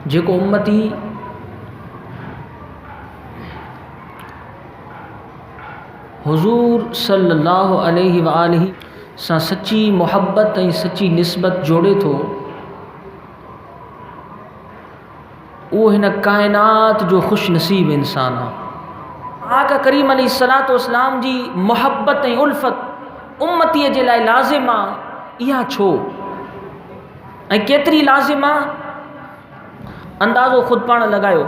जेको उम्मती हुजूर सल्लल्लाहु अलैहि वालैहि सां सच्ची मोहब्बत ऐं सच्ची निस्बत जोड़े थो, वो हिन कायनात जो खुश नसीब इंसान आहे। आका करीम अलैहिस्सलातु वस्सलाम जी मोहब्बत ऐं उल्फत उम्मतीअ जे लाइ लाज़िम आहे। इहा छो ऐं केतिरी लाज़िम आहे, अंदाज़ो ख़ुदि पाण लॻायो।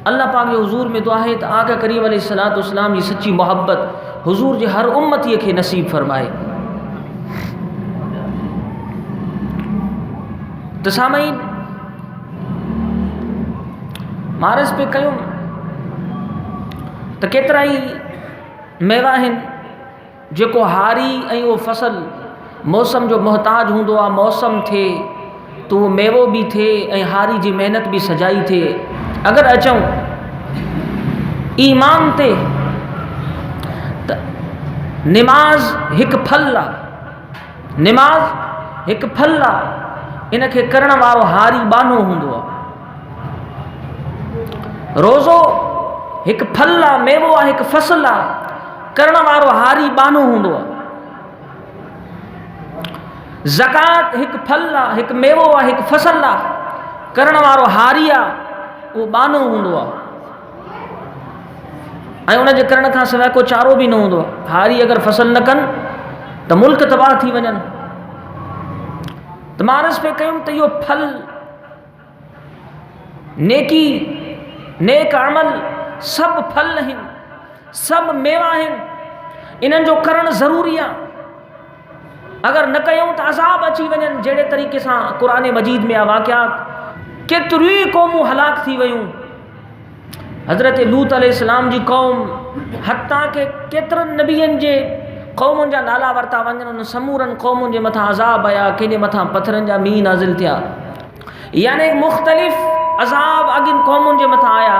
अल्लाह पाक जो हुजूर में दुआ है त आका करीम अलैहिस्सलातु वस्सलाम जी सच्ची मोहब्बत हुजूर जे हर उम्मतीअ खे नसीब फरमाए। त सामईन मारस पे कयूं त केतिरा ई मेवा आहिनि जेको हारी ऐं उहो फसल मौसम जो मोहताज हूंदो आहे। मौसम थिए तो उहो मेवो बि थिए ऐं हारी जी महिनत बि सजाई थिए। अगरि अचूं ईमान ते त निमाज़ हिकु फल आहे, निमाज़ हिकु फल आहे, इन खे करण वारो हारी बानो हूंदो आहे। रोज़ो हिकु फल आहे, मेवो आहे, हिकु फसल आहे, करण वारो हारी बानो हूंदो आहे। ज़कात हिकु फल आहे, हिकु मेवो आहे, हिकु फसल आहे, करण वारो हारी आहे, उहो बानो हूंदो आहे ऐं उनजे करण खां सवाइ को चारो बि न हूंदो आहे। हारी अगरि फसल न कनि त मुल्क तबाह थी वञनि। त मारस पे कयूं त इहो फल नेकी नेक अमल सभु फल आहिनि, सभु मेवा आहिनि, इन्हनि जो करणु ज़रूरी आहे। अगरि न कयूं त अज़ाब अची वञनि। जहिड़े तरीक़े सां क़ुरान मजीद में वाक़ियात केतिरियूं ई क़ौमूं हलाक थी वियूं। हज़रत लूत अलैहिस्सलाम जी क़ौम, हत्ता के केतिरनि नबियनि जे क़ौमुनि जा नाला वरिता वञनि, उन समूरनि क़ौमुनि जे मथां अज़ाब आया, कंहिंजे मथां पथरनि जा मींहं नाज़िल थिया। यानी मुख़्तलिफ़ अज़ाब अॻिन क़ौमुनि जे मथां आया।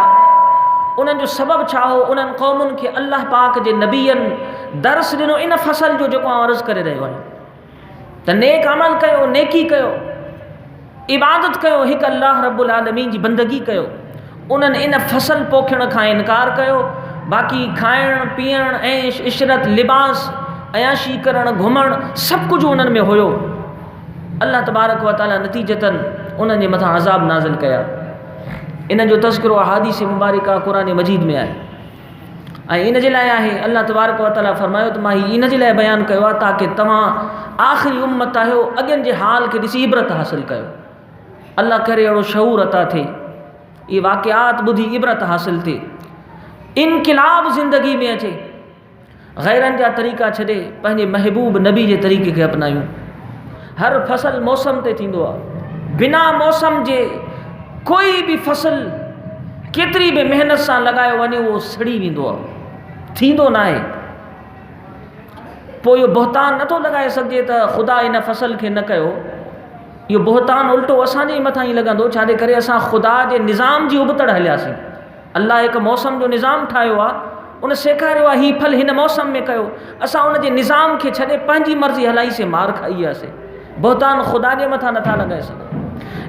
उन्हनि जो सबबु छा हो? उन्हनि क़ौमुनि खे अल्लाह पाक जे नबियनि दर्स ॾिनो इन फसल जो जेको आउं अर्ज़ु करे रहियो आहियां त नेक अमल कयो, नेकी कयो, इबादत कयो, हिकु अल्लाह रब्बुल आलमीन जी बंदगी कयो। उन्हनि इन फसल पोखण खां इनकार कयो। बाक़ी खाइण पीअण, ऐश इशरत, लिबास, अयाशी करण, घुमण, सभु कुझु उन्हनि में हुयो। अल्लाह तबारक व तआला नतीजतन उन्हनि जे मथां अज़ाब नाज़िल कया। इन जो तज़किरो अहादीस मुबारका क़ुरान मजीद में आहे ऐं इन जे लाइ आहे अल्लाह तबारक व तआला फरमायो त मां इन जे लाइ बयानु कयो आहे ताकी तव्हां आख़िरी उम्मत आहियो, अॻियनि जे हाल खे ॾिसी इबरत हासिलु कयो। अल्लाह करे अहिड़ो शऊर अता थिए, ये वाक़ियात ॿुधी इबरत हासिल थिए, इनक़िलाब ज़िंदगी में अचे, गैरनि जा तरीक़ा छॾे पंहिंजे महबूब नबी जे तरीक़े खे अपनायूं। हर फसल मौसम ते थींदो आहे। बिना मौसम जे कोई बि फसल केतिरी बि महिनत सां लॻायो वञे उहो सड़ी वेंदो आहे, थींदो न आहे। पोइ इहो बहतान नथो लॻाए सघिजे त ख़ुदा इन फसल खे न कयो। इहो बहतान उल्टो असांजे ई मथां ई लॻंदो, छाजे करे असां ख़ुदा जे निज़ाम जी उबतड़ हलियासीं। अल्लाह हिकु मौसम जो निज़ाम ठाहियो आहे, उन सेखारियो आहे हीउ फल हिन मौसम में कयो। असां उन जे निज़ाम खे छॾे पंहिंजी मर्ज़ी हलाईसीं, मार खाई वियासीं। बहतान ख़ुदा जे मथां नथा लॻाए सघूं।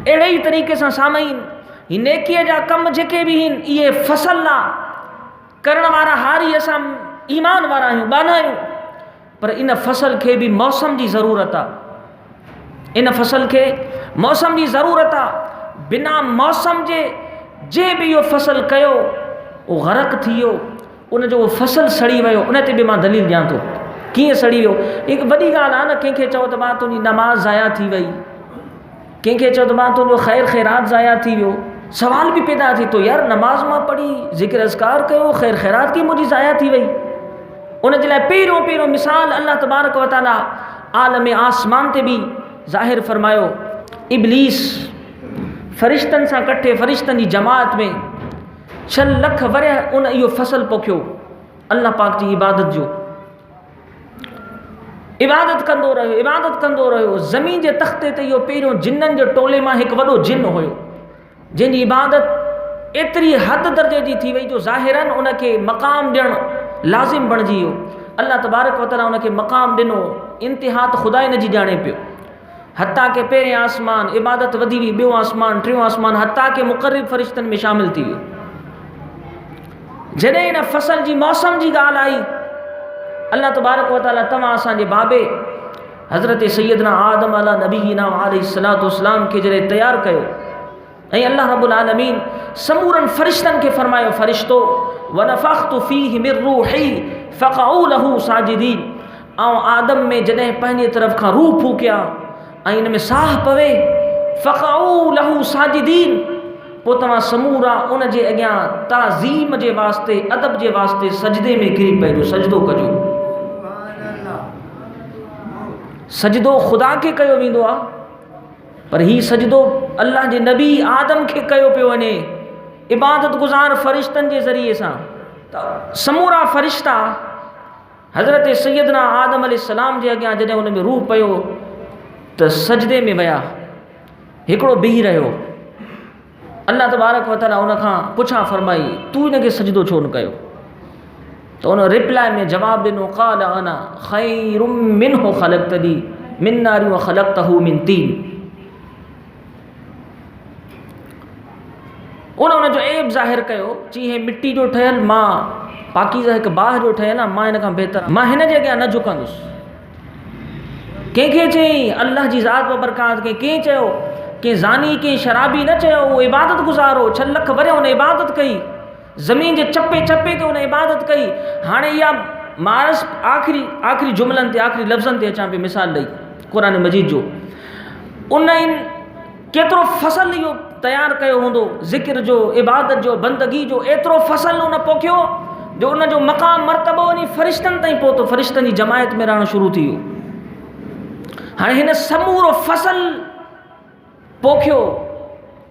अहिड़े ई तरीक़े सां सामईन ही नेकीअ जा कम जेके बि आहिनि इहे फसल आहे, करण वारा हारी असां ईमान वारा आहियूं, बाना आहियूं, पर इन फसल खे बि मौसम जी ज़रूरत आहे। इन फसल खे मौसम जी ज़रूरत आहे। बिना मौसम जे बि इहो फसल कयो उहो ग़रक़ थी वियो, उनजो उहो फसल सड़ी वियो। उन ते बि मां दलील ॾियां थो कीअं सड़ी वियो। हिकु वॾी ॻाल्हि आहे न, कंहिंखे चओ त मां तुंहिंजी नमाज़ ज़ाया थी वई, कंहिंखे चओ त मां तुंहिंजो ख़ैर ख़ैरात ज़ाया थी वियो। सवाल बि पैदा थिए थो, यार नमाज़ मां पढ़ी, ज़िक्र अज़कार कयो, ख़ैर ख़ैरात की मुंहिंजी ज़ाया थी वई। उन जे लाइ पहिरियों मिसाल अल्लाह तबारक व तआला आलम आसमान ते बि ज़ाहिर फरमायो। इब्लीस फ़रिश्तनि सां कठे, फ़रिश्तनि जी जमात में 6 लख वरिया उन इहो फसल पोखियो अल्लाह पाक जी इबादत जो। इबादत कंदो रहियो। ज़मीन जे तख़्ते ते इहो पहिरियों जिन्ननि जे टोले मां हिकु वॾो जिन हुयो, जंहिंजी इबादत एतिरी हद दर्जे जी थी वई जो ज़ाहिरन उनखे मक़ाम ॾियणु लाज़िम बणिजी वियो। अल्लाह तबारक व तआला उनखे मक़ाम ॾिनो, इंतिहा त ख़ुदा इन जी ॼाणे पियो। हत्ता के पहिरें आसमान इबादत वधी हुई, ॿियों आसमान, टियों आसमान, हत्ता के मुक़र्रब फ़रिश्तनि में शामिल थी वियो। जॾहिं इन फसल जी मौसम जी ॻाल्हि आई, अल्लाह तबारक व तआला तव्हां असांजे बाबे हज़रत सैयदना आदम अला नबीना अलैहिस्सलातु वस्सलाम खे जॾहिं तयारु कयो ऐं अल्लाह रब्बुल आलमीन समूरनि फ़रिश्तनि खे फ़रमायो, फ़रिश्तो वनफ़ख़्तु फ़ीहि मिन रूही फ़क़ऊ लहू साजिदीन, ऐं आदम में जॾहिं पंहिंजे तरफ़ खां रूह फूकिया ऐं इन में साह पवे, फ़क़ऊ लहू साजिदीन, पोइ तव्हां समूरा उन जे अॻियां ताज़ीम जे वास्ते, अदब जे वास्ते सजदे में किरी पइजो, सजदो कजो। सजदो ख़ुदा खे कयो वेंदो आहे, पर ही सजदो अल्लाह जे नबी आदम खे कयो पियो वञे इबादत गुज़ार फ़रिश्तनि जे ज़रिए सां। त समूरा फ़रिश्ता हज़रत सैयदना आदम अलैहिस्सलाम जे अॻियां जॾहिं उन में रूह पियो त सजदे में विया, हिकिड़ो बीह रहियो। अल्लाह तबारक व तआला उन खां पुछा फ़रमाई, तूं इनखे सजदो छो न कयो? त उन रिप्लाई में जवाबु ॾिनो, क़ाल अना ख़ैरुम मिन्हु ख़लक़तनी मिन नार व ख़लक़तहू मिन तीन। उनजो ऐब ज़ाहिर कयो, चई हे मिट्टी जो ठहियल, मां पाकीज़ा हिकु बाह जो ठहियल आहे, मां इन खां बहितर, मां हिन जे अॻियां न झुकंदुसि। कंहिंखे चई अल्लाह जी ज़ात बरकात खे, कंहिं चयो कंहिं ज़ानी कंहिं शराबी न चयो, उहो इबादत गुज़ारो, 6 लख वरिया उन इबादत कई, ज़मीन जे चपे चपे ते उन इबादत कई। हाणे इहा मारस आख़िरी जुमलनि ते, आख़िरी लफ़्ज़नि ते अचां पियो मिसाल ॾेई क़ुरान मजीद जो। उन केतिरो फसल इहो तयारु कयो हूंदो, ज़िक्र जो, इबादत जो, बंदगी जो, एतिरो फसल उन पोखियो जो उन जो मक़ाम मर्तबो वञी फ़रिश्तनि ताईं पहुतो, फ़रिश्तनि जी जमायत में रहणु शुरू थी वियो। हाणे हिन समूरो फसल पोखियो,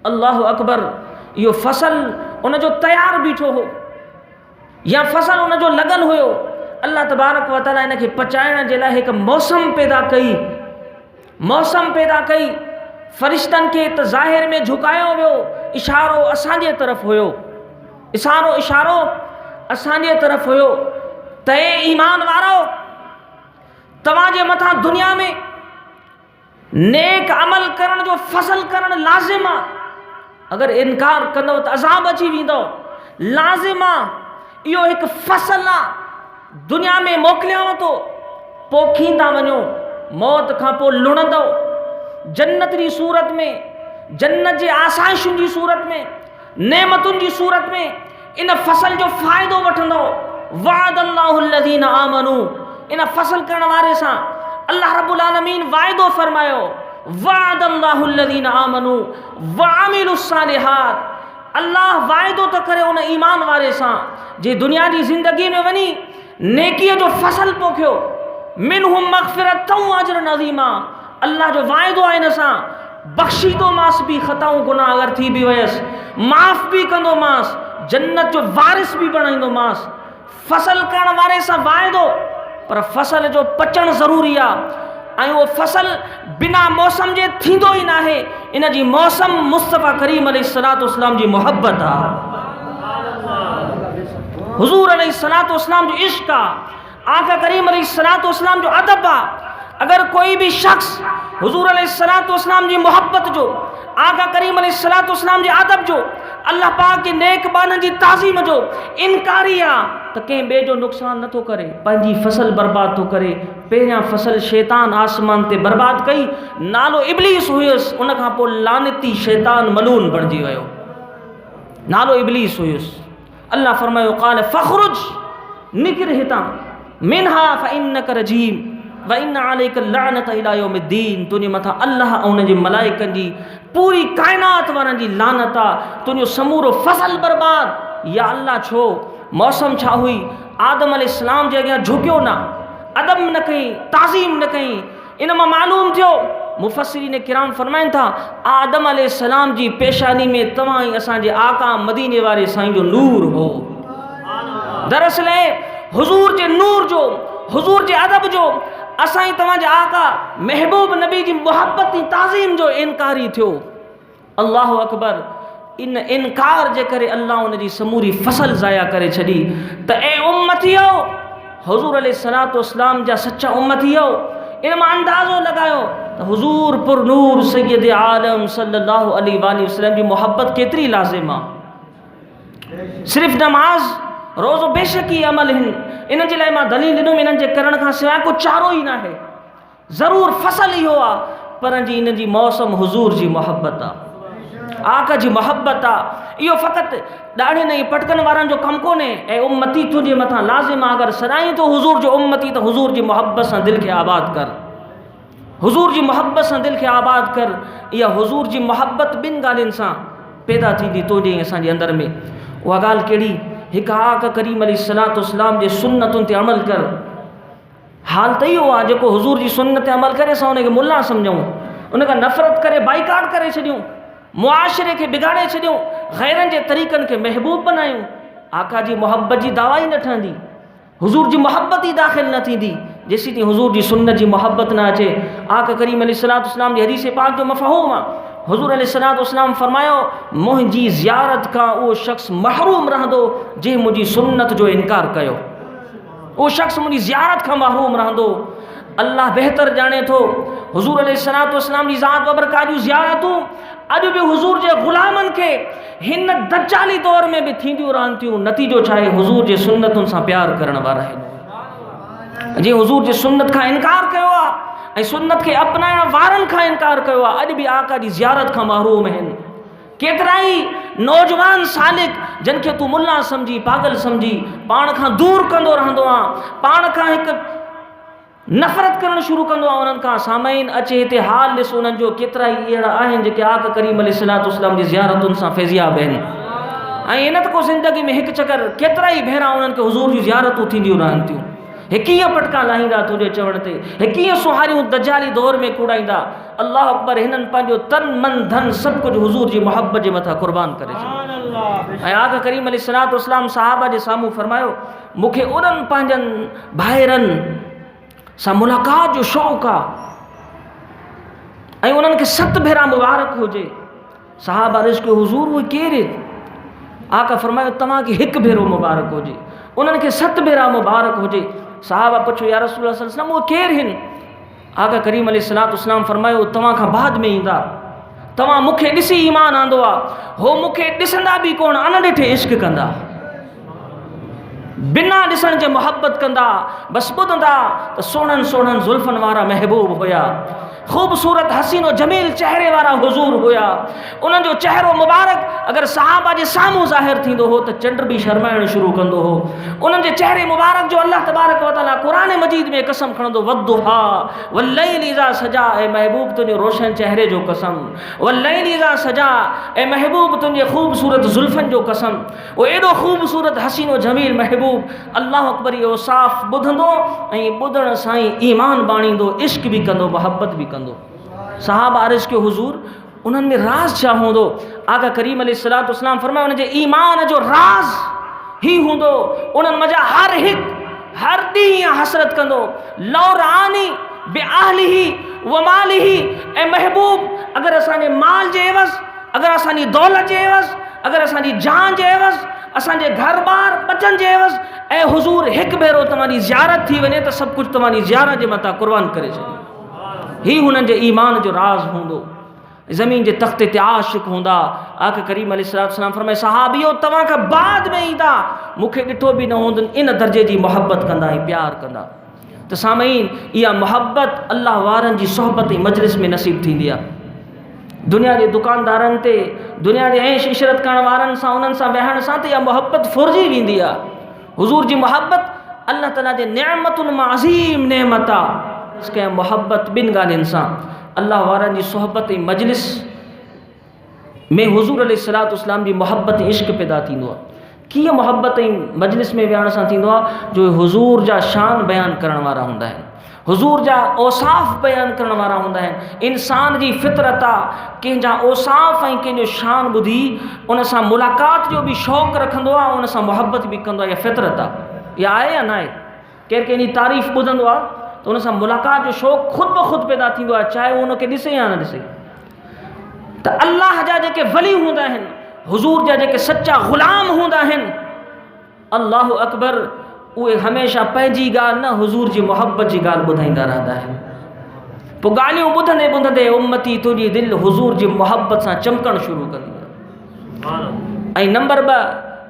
अल्लाहु अकबर, इहो फसल उनजो तयारु बीठो हो या फसल उनजो लॻल हुयो। अल्लाह तबारक व तआला इनखे पचाइण जे लाइ हिकु मौसम पैदा कई, मौसम पैदा कई। फ़रिश्तनि खे त ज़ाहिर में झुकायो वियो, इशारो असांजे तरफ़ हुयो, इशारो असांजे तरफ़ हुयो त ए ईमान वारो, तव्हांजे मथां दुनिया में नेक अमल करण जो फसल करण लाज़िम आहे। अगर इनकार कंदो त अज़ाब अची वेंदो, लाज़िम आहे। इहो हिकु फसल आहे, दुनिया में मोकिलियांव थो, पोखींदा वञो, मौत खां पोइ लुणंदो, जन्नत जी सूरत में, जन्नत जे आसाइशुनि जी सूरत में, नेमतुनि जी सूरत में इन फसल जो फ़ाइदो वठंदो। वअदल्लाहु लज़ीना आमनू, इन फसल करण वारे सां अल्लाह रब्बुल आलमीन वाइदो फरमायो, वअदल्लाहु लज़ीना आमनू वअमिलुस सालिहात। अल्लाह वाइदो तो करे उन ईमान वारे सां जे दुनिया जी ज़िंदगी में वञी नेकीअ जो फसल पोखियो, मिनहुम मग़फ़िरतun व अजरन अज़ीमा। अल्लाह जो वाइदो आहे इन सां बख़्शीदो मास बि, ख़ताऊं गुनाह अगर थी बि वयसि माफ़ बि कंदो मास, जन्नत जो वारिस बि बणाईंदो मास। फसल करण वारे सां वाइदो, पर फसल जो पचण ज़रूरी आहे ऐं उहो फसल बिना मौसम जे थींदो ई नाहे। इन जी मौसम मुस्तफ़ा करीम अलैहिस्सलातु वस्सलाम जी मोहब्बत आहे, हुज़ूर अलैहिस्सलातु वस्सलाम जो इश्क़ आहे, आका करीम अलैहिस्सलातु वस्सलाम जो अदब आहे। अगर कोई भी शख्स हुज़ूर अलैहिस्सलातु वस्सलाम जी मोहब्बत जो, आका करीम अलैहिस्सलातु वस्सलाम जे अदब जो, अल्लाह पाक के नेक बाननि जी ताज़ीम जो इनकारी आहे त कंहिं ॿिए जो नुक़सान नथो करे, पंहिंजी फसल बर्बाद थो करे। पहिरियां फसल शैतान आसमान ते बर्बाद कई, नालो इब्लीस हुयुसि, उन खां पोइ लानती शैतान मलून बणिजी वियो, नालो इब्लीस हुयुसि। अल्लाह फरमायो, क़ाल फ़ख़्रुज, निकिर हितां, मिनहा फ़इन्नक रजीम व इन अलैका लानत इला यौमिद्दीन। तुंहिंजे मथां अल्लाह ऐं उन जे मलाइकनि जी, पूरी काइनात वारनि जी लानत आहे, तुंहिंजो समूरो फसल बर्बाद। या अल्लाह छो, मौसम छा हुई, आदम अलैहिस्सलाम जे अॻियां झुकियो न, अदब न कई, ताज़ीम न कई। इन मां मालूम थियो, मुफ़स्सिरीन किराम फरमाइनि था, आदम अलैहिस्सलाम जी पेशानी में तव्हां ई असांजे आका मदीने वारे साईं जो नूर हो। दरअसल हुज़ूर जे नूर जो, हुज़ूर जे अदब जो असाई तव्हांजे आका महबूब नबी जी मोहब्बत जी ताज़ीम जो इनकारी थियो। अल्लाह अकबर। इन इनकार जे करे अल्लाह उन जी समूरी फसल ज़ाया करे छॾी। त ए उम्मतियो, हुज़ूर अलैहिस्सलातु वस्सलाम जा सच्चा उम्मतियो, इन मां अंदाज़ो लॻायो तो हुजूर पुर नूर सैयद आलम सल्लल्लाहु अलैहि वसल्लम की मोहब्बत केतरी लाज़िम आहे। सिर्फ़ नमाज रोज़ो बेशक ही अमल हिन, इन जे लाइ मां दलील ॾिनुमि इन्हनि जे करण खां सवाइ को चारो ई न आहे। ज़रूर फसल इहो आहे पर जी इन जी मौसम हुजूर जी मोहब्बत आहे, आका जी मोहब्बत आहे। इहो फ़क़ति ॾाढे नई पटकनि वारनि जो कमु कोन्हे। ऐं उम्मती तुंहिंजे मथां लाज़िम आहे, अगरि सदाईं तो हुजूर जो उम्मती त हुजूर जी मोहब्बत सां दिलि खे आबाद कर, हुजूर जी मोहब्बत सां दिलि खे आबाद कर। इहा हुजूर जी मोहब्बत ॿिनि ॻाल्हियुनि सां पैदा थींदी तुंहिंजे असांजे अंदरि में। उहा ॻाल्हि कहिड़ी? हिकु आका करीम अलैहिस्सलाम जे सुन्नतुनि ते अमल कर। हाल त इहो आहे जेको हुजूर जी सुन्नत ते अमल करे असां उनखे मुल्ला सम्झूं, उनखां नफ़रत करे बाइकाट करे छॾियूं, मुआशिरे खे बिगाड़े छॾियूं, ग़ैरनि जे तरीक़नि खे महबूब बनायूं। आका जी मोहब्बत जी दावा ई न ठहंदी, हुजूर जी मोहब्बत ई दाख़िल न थींदी जेसीं ताईं हुजूर जी सुन्नत जी मोहब्बत न अचे। आका करीम अलैहिस्सलाम जी हदीस पाक जो मफ़हूम आहे, हुजूर अलैहिस्सलाम फरमायो, मुंहिंजी ज़ियारत खां उहो शख़्स महरूम रहंदो जंहिं मुंहिंजी सुन्नत जो इनकार कयो। उहो शख़्स मुंहिंजी ज़ियारत खां महरूम रहंदो। अल्लाह बहितर ॼाणे थो हुजूर अलैहिस्सलाम जी ज़ात बबरकात जूं ज़ियारतूं अॼु बि हुजूर जे ग़ुलामनि खे हिन दज्जाली दौर में बि थींदियूं रहनि थियूं। नतीजो छा आहे? हुजूर जे सुन्नतुनि सां प्यार करण वारा आहिनि। जीअं हुजूर जे सुन्नत खां इनकार कयो आहे ऐं सुन्नत खे अपनाइण वारनि खां इनकार कयो आहे, अॼु बि आका जी ज़ियारत खां महरूम आहिनि। केतिरा ई नौजवान सालिक जिन खे तूं मुल्ला सम्झी, पागल सम्झी, पाण खां दूर कंदो रहंदो आहे, पाण खां हिकु नफ़रत करणु शुरू कंदो आहे उन्हनि खां। सामईन अचे हिते हाल ॾिस उन्हनि जो, केतिरा ई अहिड़ा आहिनि जेके आका करीम अलैहिस्सलाम जी ज़ियारतुनि सां फैज़ियाब आहिनि। ऐं इन त को ज़िंदगी में हिकु चकर केतिरा ई भेरा उन्हनि खे हुजूर जी ज़ियारतूं थींदियूं रहनि थियूं। हे कीअं पटका लाहींदा तुंहिंजे चवण ते, हे कीअं सुहारियूं दज्जाली दौर में कूड़ाईंदा। अल्लाह अकबर, हिननि पंहिंजो तन मन धन सभु कुझु हुजूर जी मोहब्बत जे मथां क़ुर्बान करे छॾियो। ऐं आका करीम अलैहिस्सलाम सहाबा जे साम्हूं फरमायो, मूंखे उन्हनि पंहिंजनि भाइरनि सां मुलाक़ात जो शौक़ु आहे ऐं उन्हनि खे 7 भेरा मुबारक हुजे। सहाबा अर्ज़ कयो, हुजूर उहे केरु? आका फरमायो, तव्हांखे 1 भेरो मुबारक हुजे, उन्हनि खे 7 भेरा मुबारक हुजे। सहाबा पुछो, या रसूल अल्लाह सल्लल्लाहु अलैहि वसल्लम उहे केरु आहिनि? आका करीम अलैहिस्सलाम फरमायो, तव्हां खां बाद में ईंदा, तव्हां मूंखे ॾिसी ईमान आंदो आहे, हो मूंखे ॾिसंदा बि कोन, अनॾिठे इश्क कंदा, बिना ॾिसण जे मोहब्बत कंदा। बसि ॿुधंदा त सुहिणनि सुहिणनि ज़ुल्फ़नि वारा महबूब हुया, ख़ूबसूरत हसीनो जमील चेहरे वारा हुजूर हुया। उन्हनि जो चेहरो मुबारक अगरि सहाबा जे साम्हूं ज़ाहिर थींदो हो त चंड बि शर्माइण शुरू कंदो हो। उन्हनि जे चेहरे मुबारक जो अल्लाह तबारक व तआला क़ुरान मजीद में कसम खणंदो, वद्दुहा वल्लैलि इज़ा सजा, ऐं महबूब तुंहिंजे रोशन चेहरे जो कसम, वल्लैलि इज़ा सजा, ऐं महबूब तुंहिंजे ख़ूबसूरत ज़ुल्फ़नि जो कसम। उहो एॾो ख़ूबसूरत हसीनो जमील महबूब, अल्लाह अकबर इहो साफ़ ॿुधंदो ऐं ॿुधण सां ई ईमान बाणींदो, इश्क बि कंदो, मोहब्बत बि कंदो। सहाबा अर्ज़ कयो, हुजूर उन्हनि में राज़ छा हूंदो? आका करीम अलैहिस्सलाम फरमायो, उन जे ईमान जो राज़ ही हूंदो, उन्हनि मज़ा हर ॾींहुं हसरत कंदो, लौरानी बिअहलिही व मालिही, ऐं महबूब अगरि असांजे माल जे एवज़, अगरि असांजी दौलत जे एवज़, अगरि असांजी जान जे एवज़, असांजे घर बार बचन जे एवज़, ऐं हुजूर 1 भेरो तव्हांजी ज़ियारत थी वञे त सभु कुझु तव्हांजी ज़ियारत जे मथां क़ुर्बान करे छॾियो। ही हुननि जे ईमान जो राज़ हूंदो। ज़मीन जे तख़्ते ते आशिक़ हूंदा। आका करीम अलैहिस्सलाम फरमाए, सहाबियो तव्हां खां बाद में ईंदा, मूंखे ॾिठो बि न हूंदनि, इन दर्जे जी मोहब्बत कंदा ऐं प्यार कंदा। त सामईन, इहा मोहब्बत अल्लाह वारनि जी सोहबत ऐं मजलिस में नसीब थींदी आहे। दुनिया जे दुकानदारनि ते, दुनिया जे ऐश इशरत करण वारनि सां, उन्हनि सां वेहण सां त इहा मोहब्बत फुरजी वेंदी आहे। हुजूर जी मोहब्बत अल्लाह ताला जे नेमतुनि मां अज़ीम नेमत आहे। इसके मोहब्बत 2 ॻाल्हियुनि सां, अल्लाह वारनि जी सोहबत ऐं मजलिस में हुजूर अलैहिस्सलाम जी मोहब्बत ऐं इश्क पैदा थींदो आहे। कीअं मोहब्बत ऐं मजलिस में विहण सां थींदो आहे? जो हुजूर जा शान बयान करण वारा हूंदा आहिनि, हुजूर जा औसाफ़ बयान करण वारा हूंदा आहिनि। इंसान जी फितरत आहे, कंहिंजा औसाफ़ ऐं कंहिंजो शान ॿुधी उन सां मुलाक़ात जो बि शौक़ु रखंदो आहे, उन सां मोहब्बत बि कंदो आहे। इहा फितरत आहे, इहा आहे या न आहे? केरु कंहिंजी तारीफ़ ॿुधंदो आहे त उन सां मुलाक़ात जो शौक़ु ख़ुदि ब ख़ुदि पैदा थींदो आहे, चाहे उहो उनखे ॾिसे या न ॾिसे। त अल्लाह जा जेके वली हूंदा आहिनि, हुजूर जा जेके सचा ग़ुलाम हूंदा आहिनि, अल्लाह अकबर, उहे हमेशह पंहिंजी ॻाल्हि न, हुजूर जी मोहब्बत जी ॻाल्हि ॿुधाईंदा रहंदा आहिनि। पोइ ॻाल्हियूं ॿुधंदे ॿुधंदे उम्मती तुंहिंजी दिलि हुज़ूर जी मुहबत सां चमकणु शुरू कंदी आहे। ऐं नंबर 2,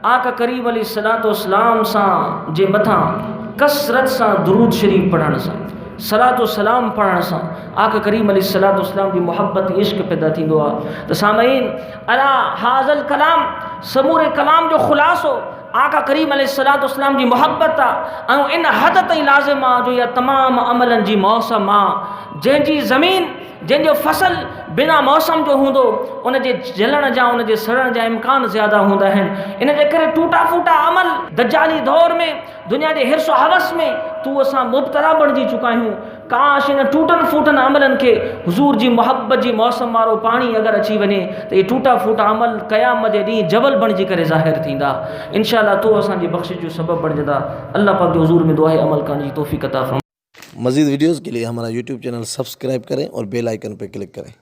आका करीम अलैहिस्सलाम सां जे मथां कसरत सां दुरूद शरीफ़ पढ़ण सां, सलातो सलाम पढ़ण सां आका करीम अलैहिस्सलाम जी मुहब्बत इश्क पैदा थींदो आहे। त सामईन, अला हाज़ल कलाम, समूरे कलाम जो ख़ुलासो आका करीम अलैहिस्सलाम जी मुहब्बत आहे। ऐं इन हद ताईं लाज़िम आहे जो इहा तमामु अमलनि जी मौसम आहे, जंहिंजी ज़मीन, जंहिंजो फसल बिना मौसम जो हूंदो, उनजे जलण जा, उनजे सड़ण जा इम्कान ज़्यादा हूंदा आहिनि। इन जे करे टूटा फूटा अमल दज्जाली दौर में, दुनिया जे हिर्स हवस में तू असां मुब्तला बणिजी चुका आहियूं। काश इन टूटनि फूटनि अमलनि खे हुज़ूर जी मुहब्बत जी मौसम वारो पाणी अगरि अची वञे त इहे टूटा फूटा अमल क़यामत जे ॾींहुं जबल बणिजी करे ज़ाहिर थींदा। इंशाअल्लाह तो असांजी बख़्शिश जो सबबु बणिजंदा। अल्लाह पाक जो हुज़ूर में दुआ है अमल करण जी तौफ़ीक़ अता फरमाए। मज़ीद वीडियोज़ के लिए हमारा यूट्यूब चैनल सब्सक्राइब करें और बेल आइकन पर क्लिक करें।